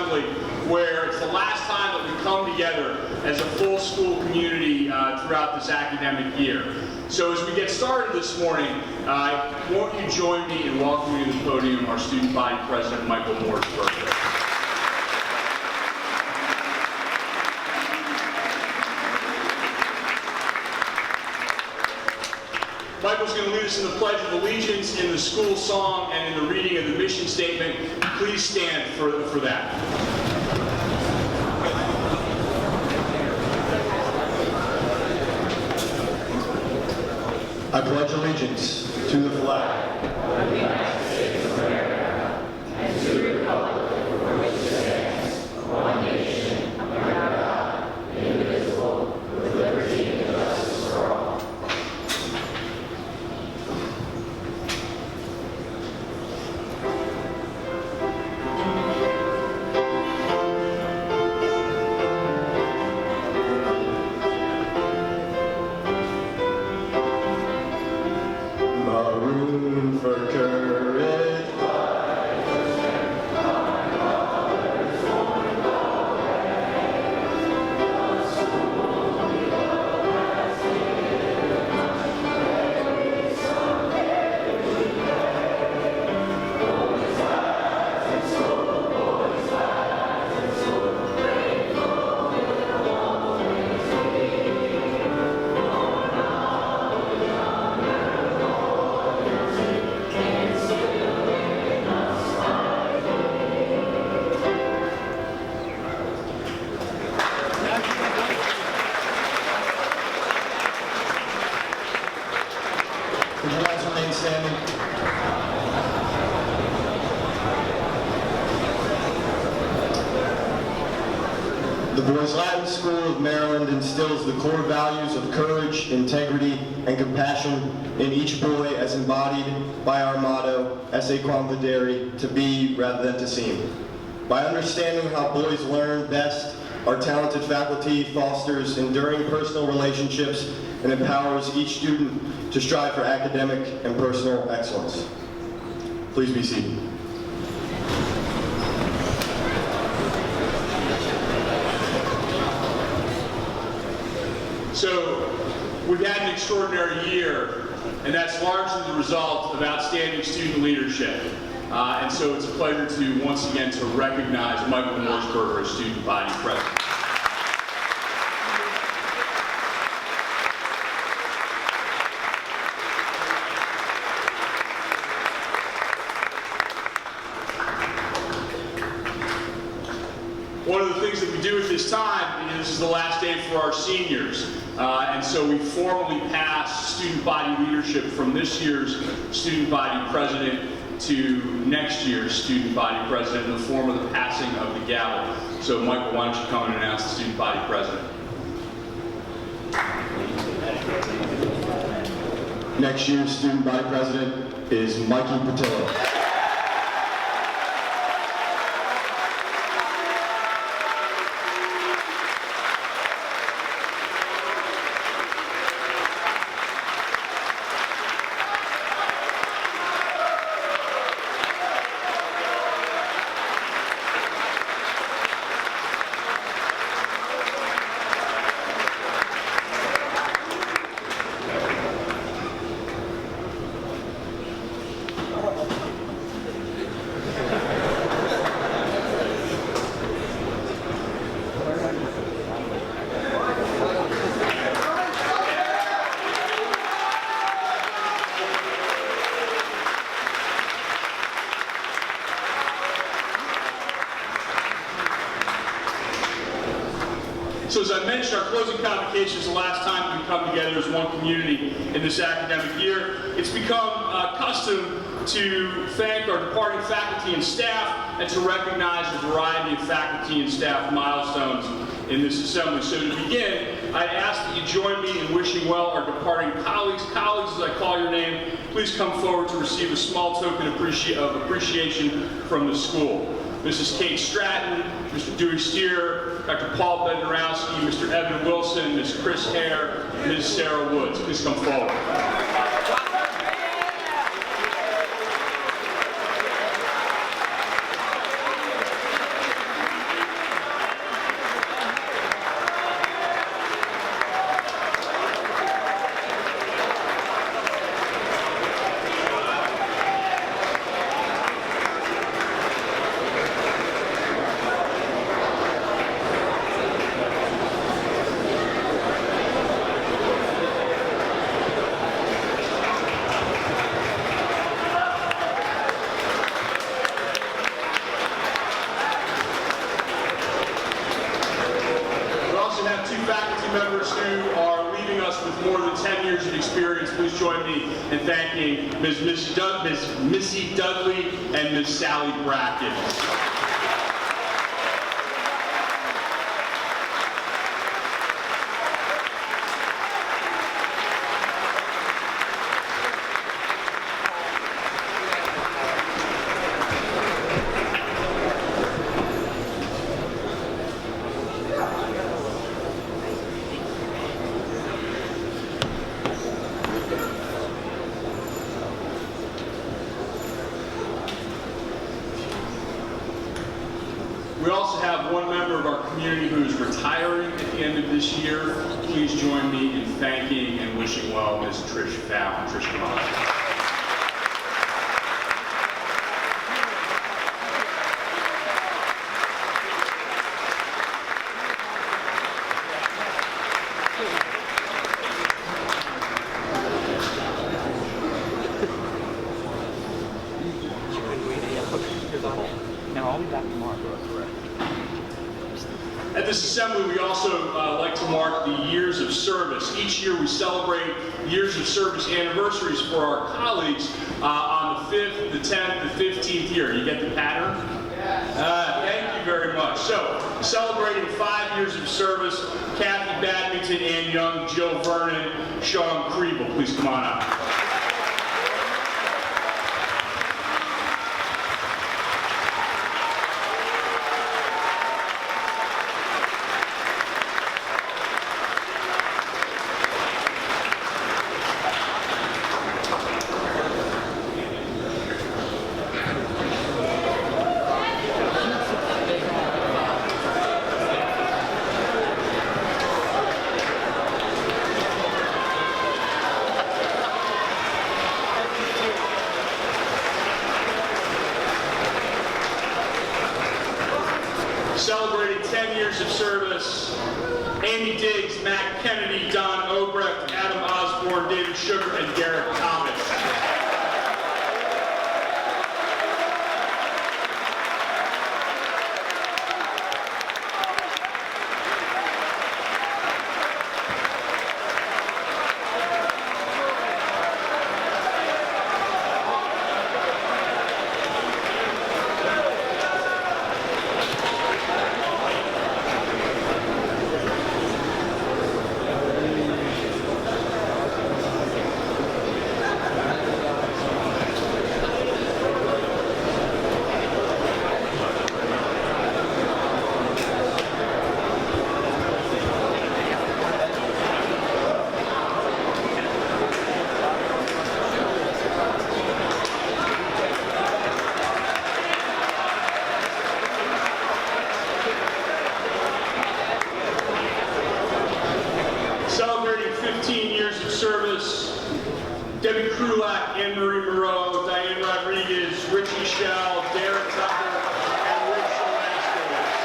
assembly where it's the last time that we come together as a full school community throughout this academic year. So as we get started this morning, won't you join me in welcoming to the podium our student body president, Michael Moore's birthday. Michael's going to lead us in the Pledge of Allegiance, in the school song, and in the reading of the mission statement. Please stand for that. I pledge allegiance to the flag of the United States of America and to the republic for which it stands, one nation, under God, indivisible, with liberty and justice for all. Maroon for courage, fight for strength, our fathers born already. The school we love has given us every song, every day. Boys, lads, and school, boys, lads, and school, grateful will always be. Would you guys remain standing? The Boys Latin School of Maryland instills the core values of courage, integrity, and compassion in each boy as embodied by our motto, Esse quam videre, to be rather than to seem. By understanding how boys learn best, our talented faculty fosters enduring personal relationships and empowers each student to strive for academic and personal excellence. Please be seated. So we've had an extraordinary year, and that's largely the result of outstanding student leadership. And so it's a pleasure to once again to recognize Michael Moore's as student body president. One of the things that we do at this time is this is the last day for our seniors. And so we formally pass student body leadership from this year's student body president to next year's student body president in the form of the passing of the gavel. So Michael, why don't you come and announce the student body president? Next year's student body president is Mikey Patillo. So as I mentioned, our closing convocation is the last time we come together as one community in this academic year. It's become custom to thank our departing faculty and staff and to recognize a variety of faculty and staff milestones in this assembly. So to begin, I ask that you join me in wishing well our departing colleagues. Colleagues, as I call your name, please come forward to receive a small token of appreciation from the school. Mrs. Kate Stratton, Mr. Dewey Steer, Dr. Paul Bednarowski, Mr. Evan Wilson, Ms. Chris Hare, and Ms. Sarah Woods. Please come forward. members who are leaving us with more than 10 years of experience, please join me in thanking Ms. Missy Dudley and Ms. Sally Bracken. We also have one member of our community who is retiring at the end of this year. Please join me in thanking and wishing well Ms. Trish Fallon. Trish, come on. No, I'll be back tomorrow. At this assembly, we also like to mark the years of service. Each year we celebrate years of service anniversaries for our colleagues on the 5th, the 10th, the 15th year. You get the pattern? Thank you very much. So, celebrating 5 years of service, Kathy Badminton, Ann Young, Jill Vernon, Sean Kriebel. Please come on up. Celebrating 10 years of service, Amy Diggs, Matt Kennedy, Don Obrecht, Adam Osborne, David Sugar, and Garrett Thomas. Celebrating 15 years of service, Debbie Krulak, Anne Marie Moreau, Diane Rodriguez, Rich Michelle, Derek Tucker, and Rich Velasquez.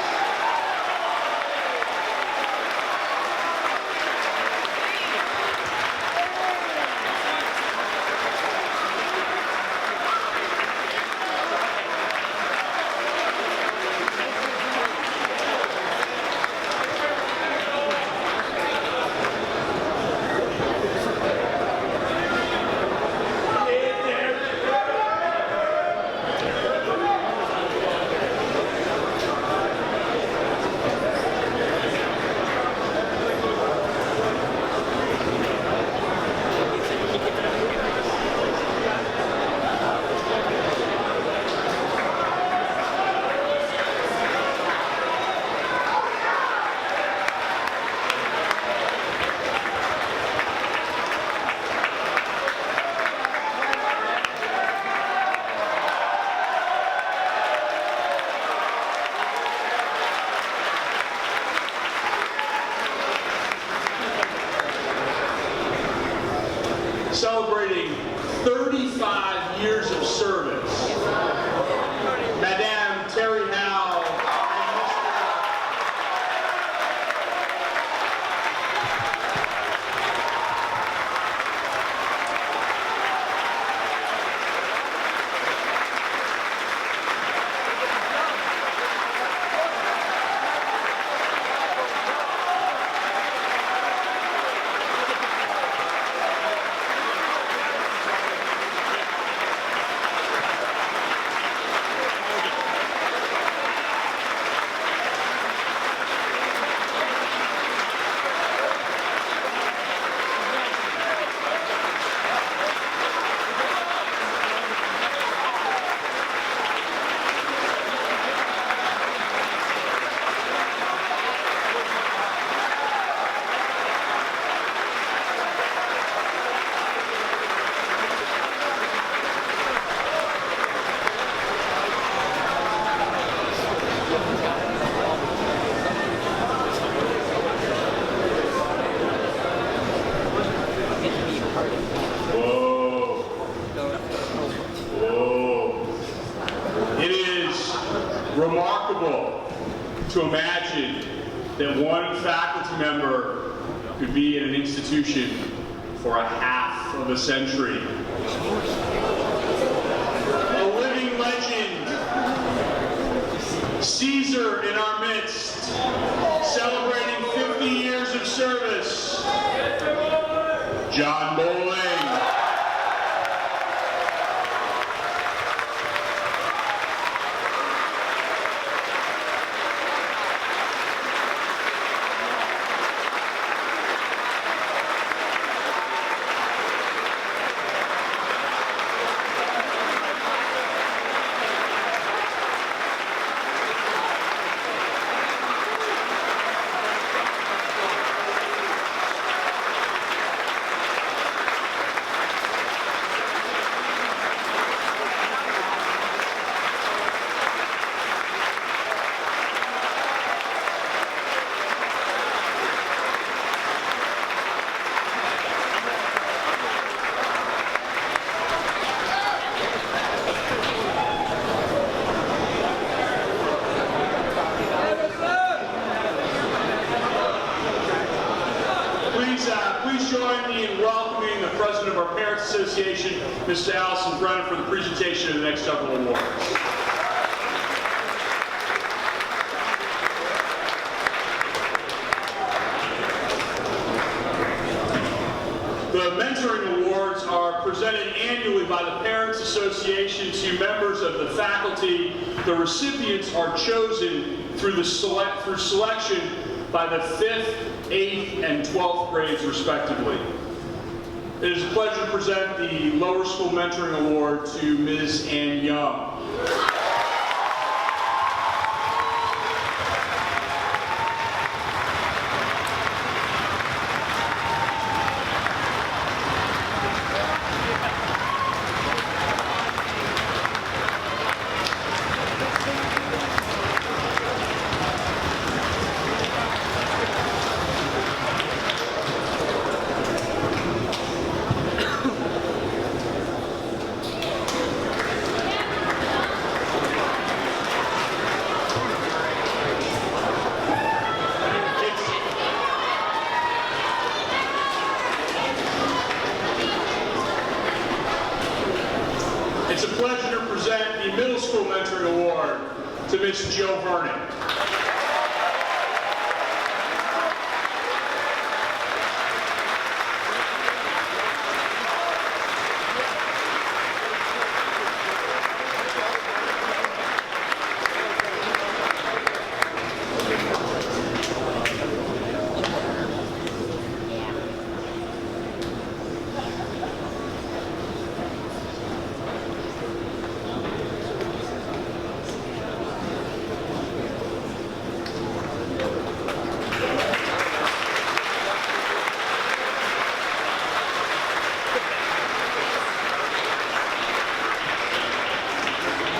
remarkable to imagine that one faculty member could be in an institution for a half of a century. A living legend, Caesar in our midst, celebrating 50 years of service, John Bowling. Please join me in welcoming the President of our Parents Association, Mrs. Allison Brennan, for the presentation of the next several awards. The Mentoring Awards are presented annually by the Parents Association to members of the faculty. The recipients are chosen through selection by the 5th, 8th, and 12th grades, respectively. It is a pleasure to present the Lower School Mentoring Award to Ms. Ann Young. It's a pleasure to present the Middle School Mentoring Award to Ms. Jill Vernon.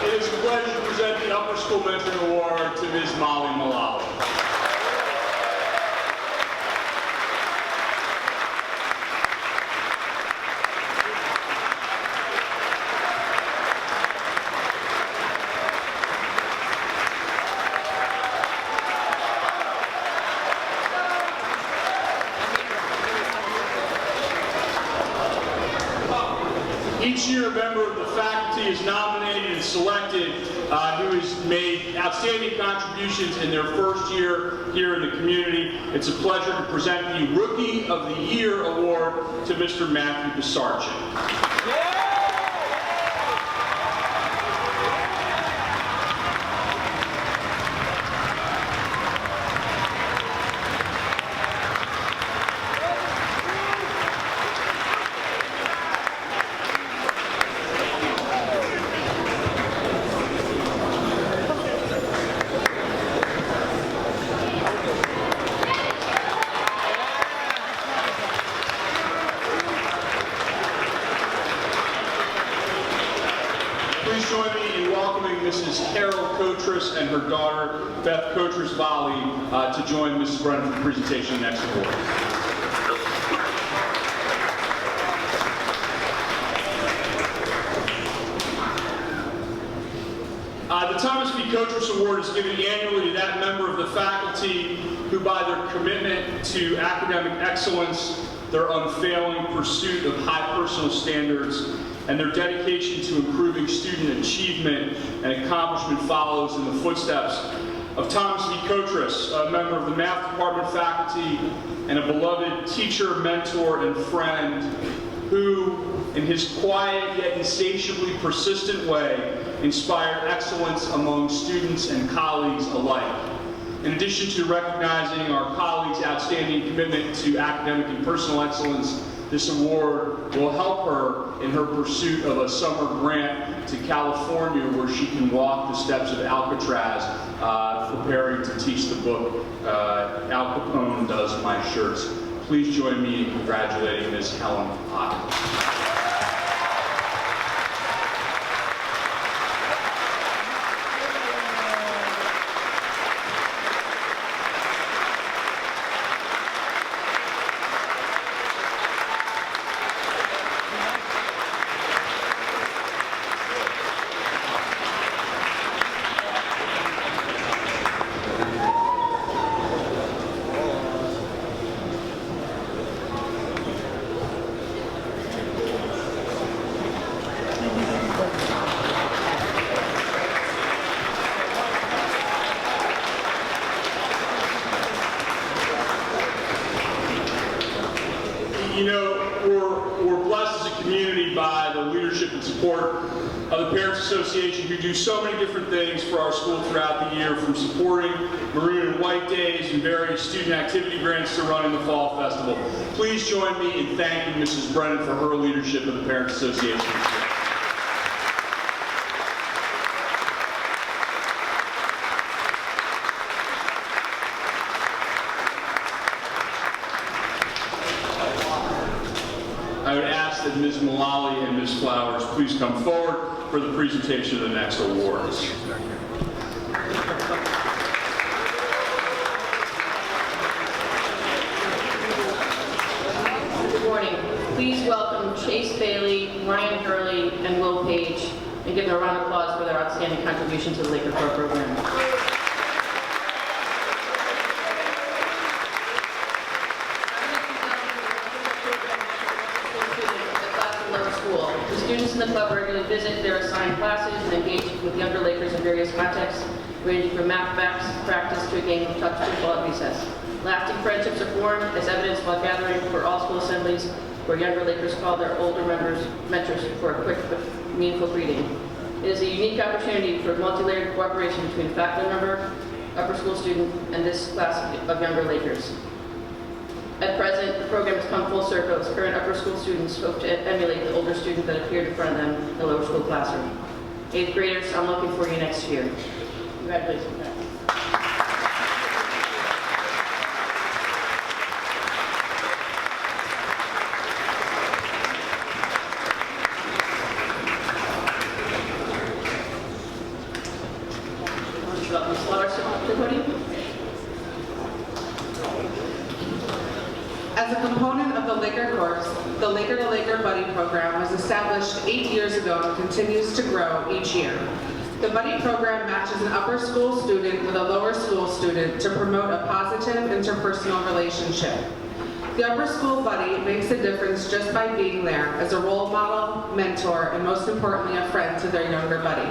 It is a pleasure to present the Upper School Mentoring Award to Ms. Molly Malawi. Each year, a member of the faculty is nominated and selected who has made outstanding contributions in their first year here in the community. It's a pleasure to present the Rookie of the Year Award to Mr. Matthew Bisarchin. Please join me in welcoming Mrs. Carol Kotras and her daughter, Beth Kotras-Volley, to join Mrs. Brennan for the presentation of the next award. The Thomas B. Kotras Award award is given annually to that member of the faculty who, by their commitment to academic excellence, their unfailing pursuit of high personal standards, and their dedication to improving student achievement and accomplishment follows in the footsteps of Thomas V. Kotras, a member of the math department faculty and a beloved teacher, mentor, and friend who, in his quiet yet insatiably persistent way, inspired excellence among students and colleagues alike. In addition to recognizing our colleagues' outstanding commitment to academic and personal excellence, this award will help her in her pursuit of a summer grant to California where she can walk the steps of Alcatraz, preparing to teach the book, Al Capone Does My Shirts. Please join me in congratulating Ms. Helen Potter. You know, we're blessed as a community by the leadership and support of the Parents Association, who do so many different things for our school throughout the year, from supporting Maroon and White Days and various student activity grants to running the Fall Festival. Please join me in thanking Mrs. Brennan for her leadership of the Parents Association. I would ask that Ms. Mullally and Ms. Flowers please come forward for the presentation of the next awards. Good morning. Please welcome Chase Bailey, Ryan Gurley, and Will Page, and give them a round of applause for their outstanding contribution to the Laker Corps program. Students in the club regularly visit their assigned classes and engage with younger Lakers in various contexts, ranging from math practice to a game of touch football at recess. Lasting friendships are formed, as evidenced while gathering for all school assemblies, where younger Lakers call their older mentors for a quick but meaningful greeting. It is a unique opportunity for multi-layered cooperation between faculty member, upper school student, and this class of younger Lakers. At present, the program has come full circle as current upper school students hope to emulate the older student that appeared in front of them in the lower school classroom. 8th graders, I'm looking for you next year. Congratulations. Welcome, Ms. Flowers, to the podium. As a component of the Laker Corps, the Laker to Laker Buddy program was established 8 years ago and continues to grow each year. The Buddy program matches an upper school student with a lower school student to promote a positive interpersonal relationship. The upper school buddy makes a difference just by being there as a role model, mentor, and most importantly, a friend to their younger buddy.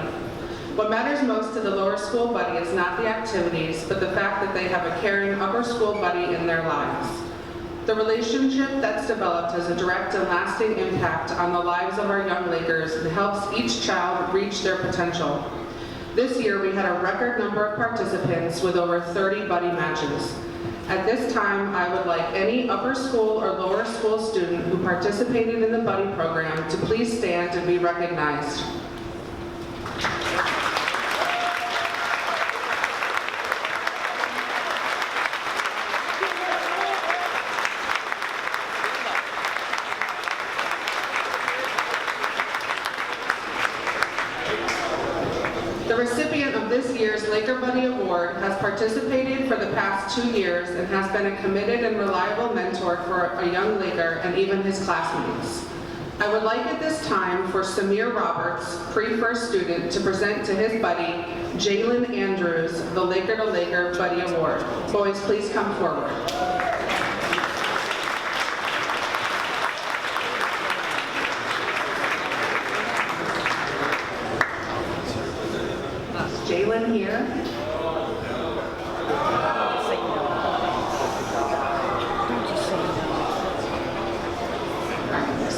What matters most to the lower school buddy is not the activities, but the fact that they have a caring upper school buddy in their lives. The relationship that's developed has a direct and lasting impact on the lives of our young Lakers and helps each child reach their potential. This year, we had a record number of participants with over 30 buddy matches. At this time, I would like any upper school or lower school student who participated in the buddy program to please stand and be recognized. The recipient of this year's Laker Buddy Award has participated for the past 2 years and has been a committed and reliable mentor for a young Laker and even his classmates. I would like at this time for Samir Roberts, pre-first student, to present to his buddy, Jalen Andrews, the Laker to Laker Buddy Award. Boys, please come forward. That's Jalen here.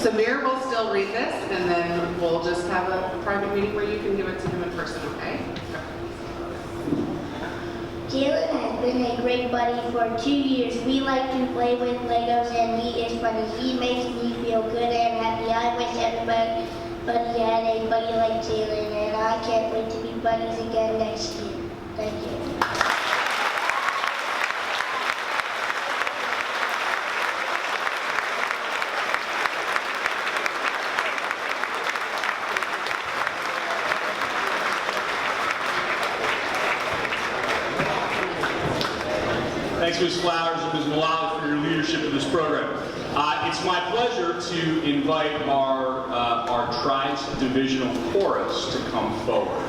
Samir will still read this, and then we'll just have a private meeting where you can give it to him in person, okay? Jalen has been a great buddy for 2 years. We like to play with Legos and he is funny. He makes me feel good and happy. I wish everybody had a buddy like Jalen, and I can't wait to be buddies again next year. Thank you. Thanks, Ms. Flowers and Ms. Mullally, for your leadership in this program. It's my pleasure to invite our tri-divisional chorus to come forward.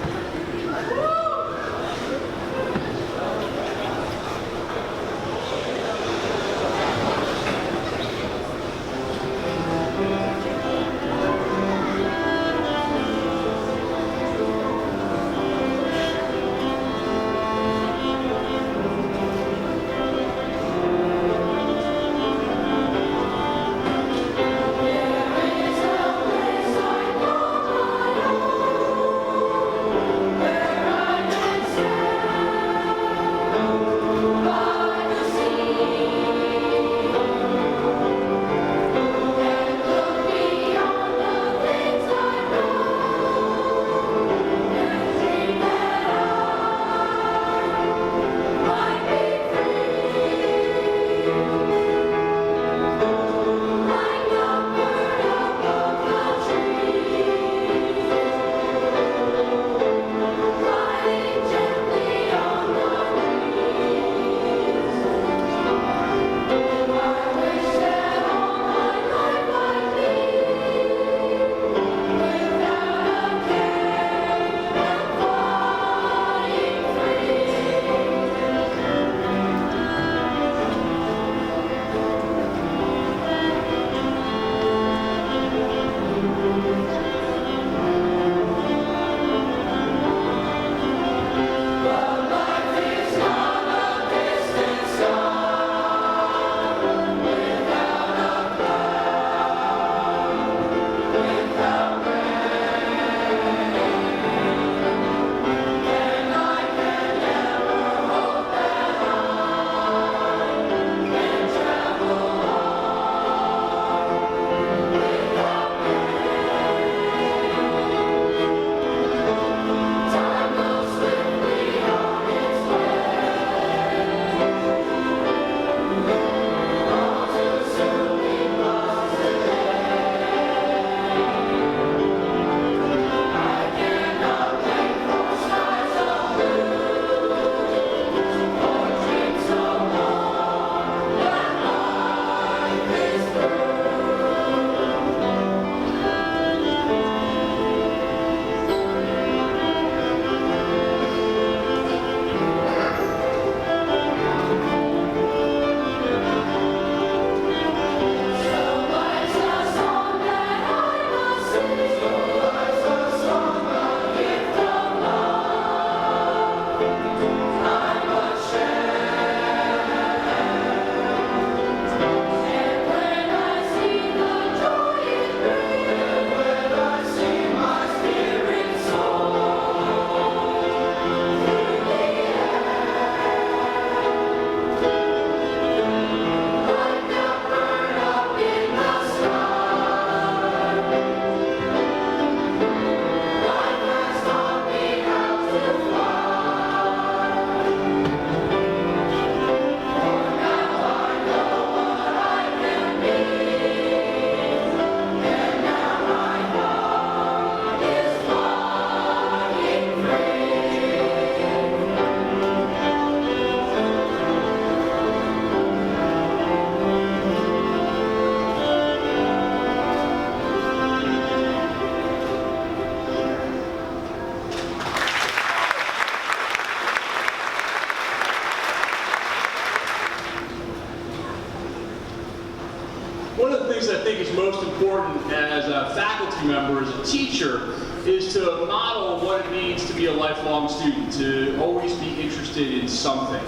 things I think is most important as a faculty member, as a teacher, is to model what it means to be a lifelong student, to always be interested in something.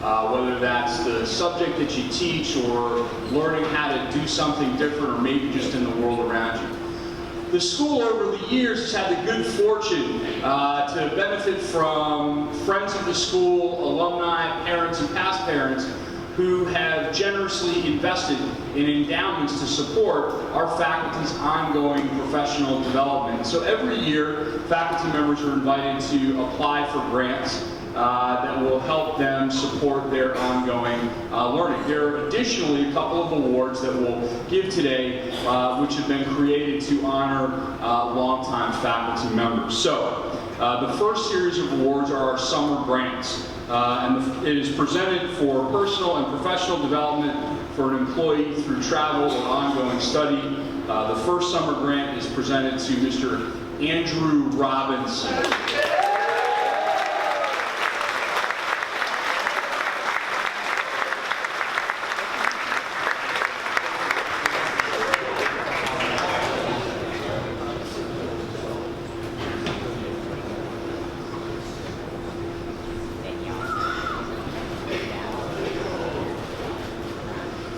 Whether that's the subject that you teach or learning how to do something different or maybe just in the world around you. The school over the years has had the good fortune to benefit from friends of the school, alumni, parents, and past parents who have generously invested in endowments to support our faculty's ongoing professional development. So every year, faculty members are invited to apply for grants that will help them support their ongoing learning. There are additionally a couple of awards that we'll give today, which have been created to honor longtime faculty members. So, the first series of awards are our summer grants, and it is presented for personal and professional development for an employee through travel or ongoing study. The first summer grant is presented to Mr. Andrew Robinson.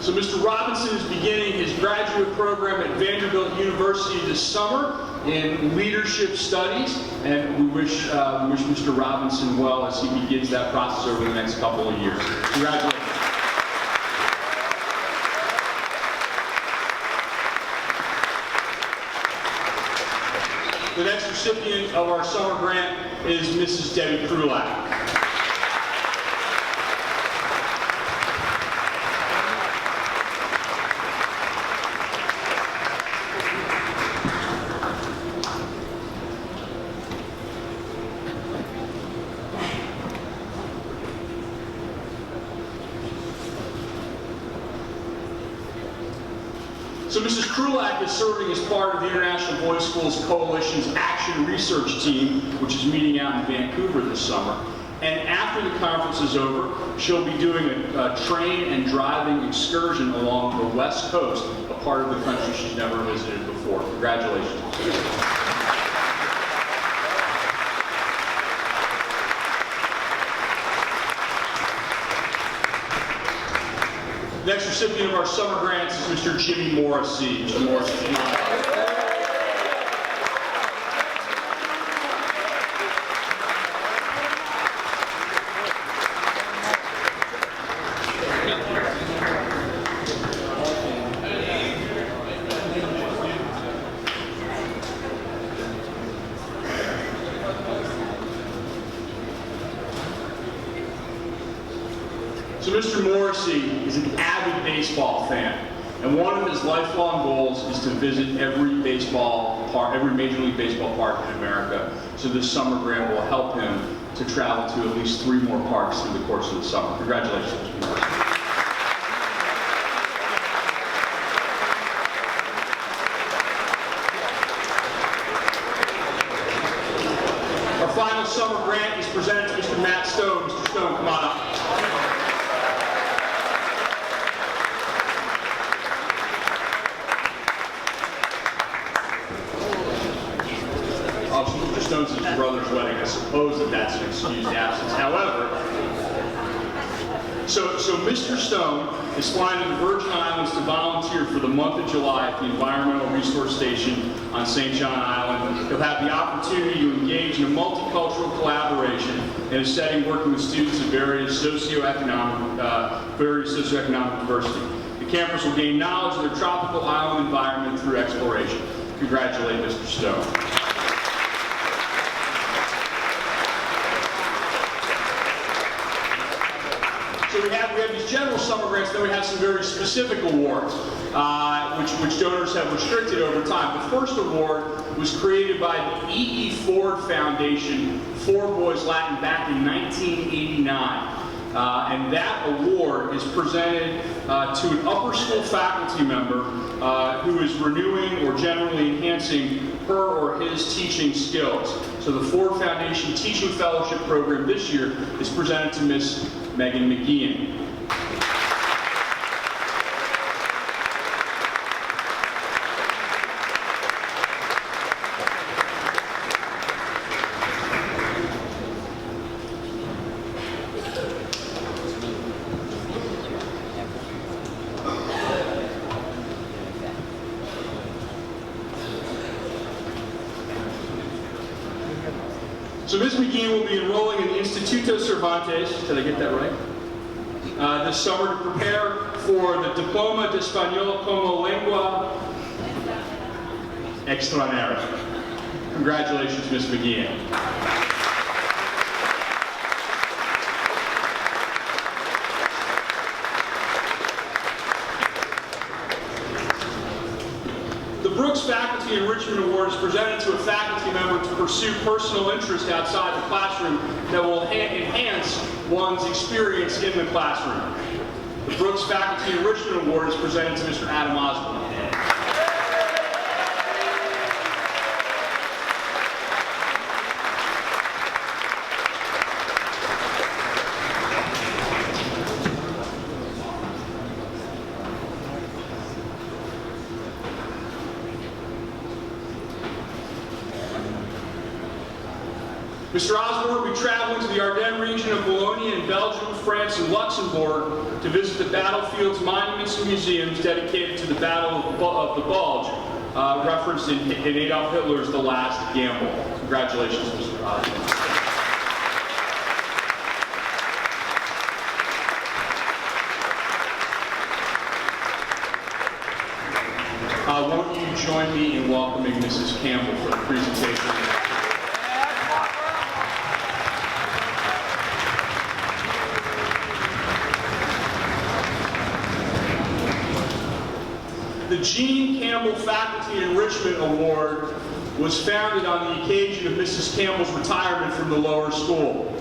So Mr. Robinson is beginning his graduate program at Vanderbilt University this summer in leadership studies, and we wish Mr. Robinson well as he begins that process over the next couple of years. Congratulations. The next recipient of our summer grant is Mrs. Debbie Krulak. So Mrs. Krulak is serving as part of the International Boys Schools Coalition's Action Research Team, which is meeting out in Vancouver this summer. And after the conference is over, she'll be doing a train and driving excursion along the West Coast, a part of the country she's never visited before. Congratulations. The next recipient of our summer grants is Mr. Jimmy Morrissey. Mr. Morrissey. So Mr. Morrissey is an avid baseball fan, and one of his lifelong goals is to visit every Major League Baseball park in America. So this summer grant will help him to travel to at least 3 more parks through the course of the summer. Congratulations, Mr. Morrissey. Our final summer grant is presented to Mr. Matt Stone. Mr. Stone, come on up. Mr. Stone's his brother's wedding. I suppose that's an excused absence. However, so Mr. Stone is flying to the Virgin Islands to volunteer for the month of July at the Environmental Resource Station on St. John Island. He'll have the opportunity to engage in a multicultural collaboration in a setting working with students of various socioeconomic diversity. The campers will gain knowledge of their tropical island environment through exploration. Congratulate Mr. Stone. So we have these general summer grants, then we have some very specific awards, which donors have restricted over time. The first award was created by the E.E. Ford Foundation for Boys Latin back in 1989. And that award is presented to an upper school faculty member who is renewing or generally enhancing her or his teaching skills. So the Ford Foundation Teaching Fellowship Program this year is presented to Miss Megan McGeehan. So Ms. McGee will be enrolling in the Instituto Cervantes, did I get that right? This summer to prepare for the Diploma de Español como Lengua Extranjera. Congratulations, Ms. McGee. The Brooks Faculty Enrichment Award is presented to a faculty member to pursue personal interest outside the classroom that will enhance one's experience in the classroom. The Brooks Faculty Enrichment Award is presented to Mr. Adam Osborne. Mr. Osborne will be traveling to the Ardennes region of Wallonia in Belgium, France, and Luxembourg to visit the battlefields, monuments, and museums dedicated to the Battle of the Bulge, referenced in Adolf Hitler's The Last Gamble. Congratulations, Mr. Osborne. Won't you join me in welcoming Mrs. Campbell for the presentation? The Jean Campbell Faculty Enrichment Award was founded on the occasion of Mrs. Campbell's retirement from the lower school.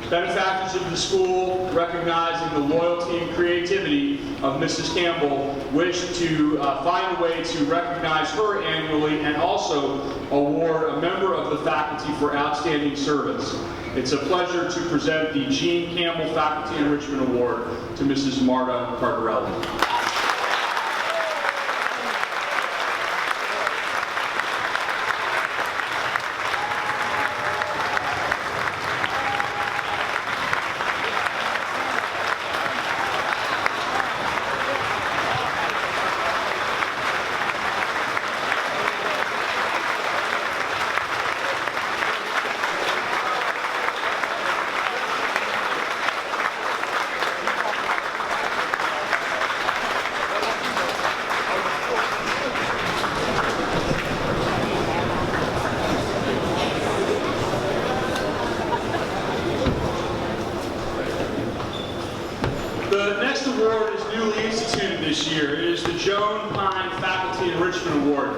Benefactors of the school, recognizing the loyalty and creativity of Mrs. Campbell, wished to find a way to recognize her annually and also award a member of the faculty for outstanding service. It's a pleasure to present the Jean Campbell Faculty Enrichment Award to Mrs. Marta Cardarelli. The next award is newly instituted this year. It is the Joan Pine Faculty Enrichment Award.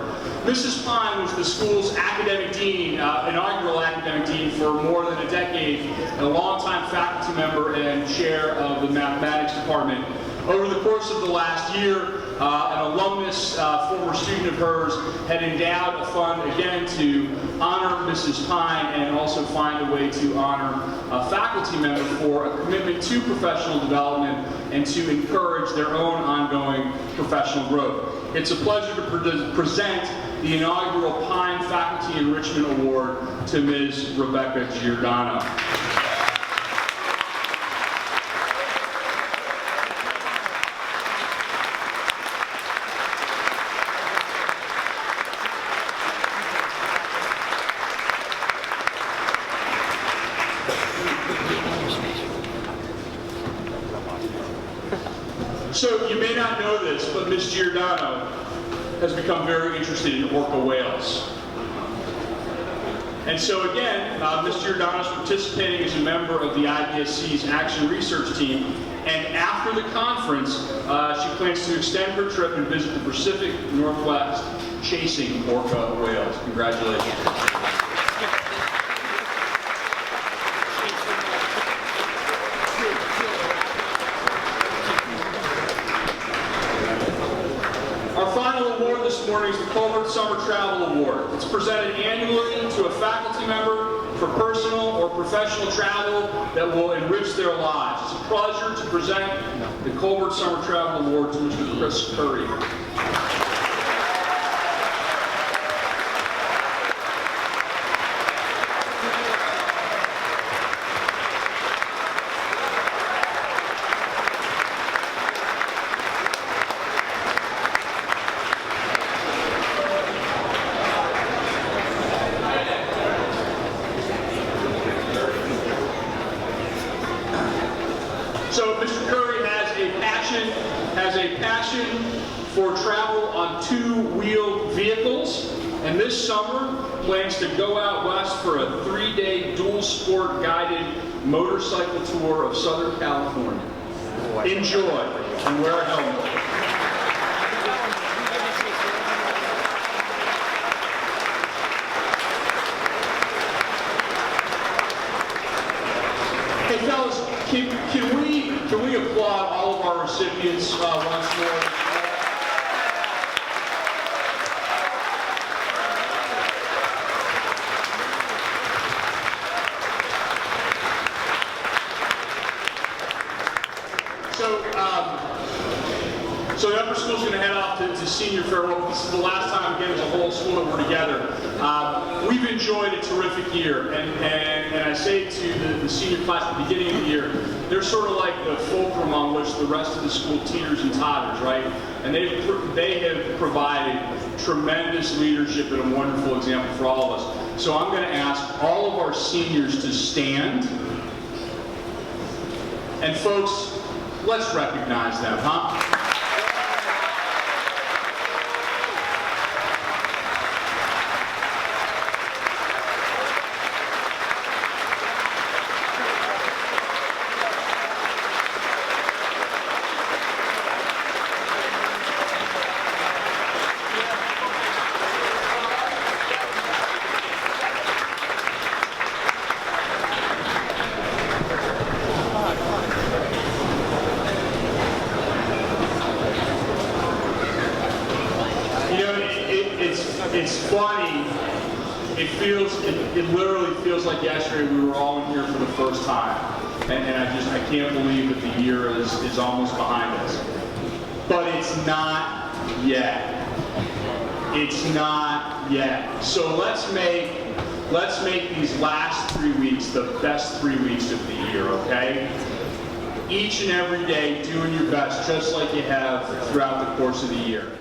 Mrs. Pine was the school's academic dean, inaugural academic dean for more than a decade, and a longtime faculty member and chair of the mathematics department. Over the course of the last year, an alumnus, former student of hers, had endowed a fund again to honor Mrs. Pine and also find a way to honor a faculty member for a commitment to professional development and to encourage their own ongoing professional growth. It's a pleasure to present the inaugural Pine Faculty Enrichment Award to Ms. Rebecca Giordano. So you may not know this, but Ms. Giordano has become very interested in orca whales. And so again, Ms. Giordano is participating as a member of the IBSC's Action Research Team, and after the conference, she plans to extend her trip and visit the Pacific Northwest chasing orca whales. Congratulations. Our final award this morning is the Colbert Summer Travel Award. It's presented annually to a faculty member for personal or professional travel that will enrich their lives. It's a pleasure to present the Colbert Summer Travel Award to Mr. Chris Curry. So Mr. Curry has a passion for travel on two-wheeled vehicles, and this summer plans to go out west for a 3-day dual sport guided motorcycle tour of Southern California. Enjoy and wear a helmet. Hey fellas, can we applaud all of our recipients once more? So the upper school's going to head off to senior farewell. This is the last time, again, as a whole school that we're together. We've enjoyed a terrific year, and I say to the senior class at the beginning of the year, they're sort of like the fulcrum on which the rest of the school teeters and totters, right? And they have provided tremendous leadership and a wonderful example for all of us. So I'm going to ask all of our seniors to stand. And folks, let's recognize them, huh? It's funny. It literally feels like yesterday we were all in here for the first time, and I can't believe that the year is almost behind us. But it's not yet. It's not yet. So let's make these last 3 weeks the best 3 weeks of the year, okay? Each and every day doing your best, just like you have throughout the course of the year.